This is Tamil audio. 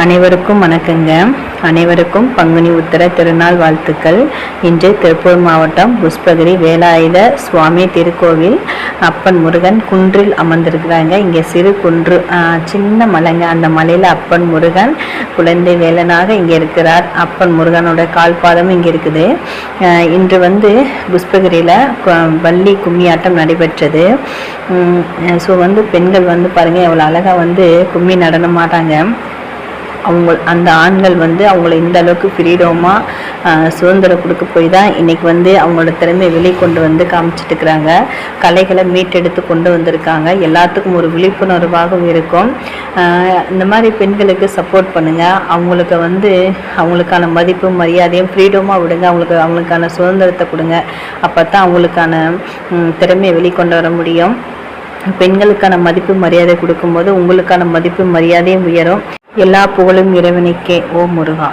அனைவருக்கும் வணக்கங்க. அனைவருக்கும் பங்குனி உத்திர திருநாள் வாழ்த்துக்கள். இன்று திருப்பூர் மாவட்டம் புஷ்பகிரி வேலாயுத சுவாமி திருக்கோவில் அப்பன் முருகன் குன்றில் அமர்ந்திருக்கிறாங்க. இங்கே சிறு குன்று, சின்ன மலைங்க. அந்த மலையில் அப்பன் முருகன் குழந்தை வேலனாக இங்கே இருக்கிறார். அப்பன் முருகனோட கால்பாதம் இங்கே இருக்குது. இன்று புஷ்பகிரியில் வள்ளி கும்மியாட்டம் நடைபெற்றது. ஸோ பெண்கள் பாருங்கள் எவ்வளோ அழகாக கும்மி நடனம் ஆடுறாங்க. அந்த ஆண்கள் அவங்கள இந்த அளவுக்கு ஃப்ரீடமாக சுதந்திரம் கொடுக்க போய் தான் இன்றைக்கி அவங்களோட திறமையை வெளிக்கொண்டு காமிச்சிட்டு இருக்கிறாங்க. கலைகளை மீட்டெடுத்து கொண்டு வந்திருக்காங்க. எல்லாத்துக்கும் ஒரு விழிப்புணர்வாகவும் இருக்கும். இந்த மாதிரி பெண்களுக்கு சப்போர்ட் பண்ணுங்கள். அவங்களுக்கு அவங்களுக்கான மதிப்பு மரியாதையும் ஃப்ரீடமாக விடுங்க. அவங்களுக்கான சுதந்திரத்தை கொடுங்க. அப்போ தான் அவங்களுக்கான திறமையை வெளிக்கொண்டு வர முடியும். பெண்களுக்கான மதிப்பு மரியாதை கொடுக்கும்போது உங்களுக்கான மதிப்பு மரியாதையும் உயரும். எல்லா புகழும் இறைவனுக்கே. ஓ முருகா.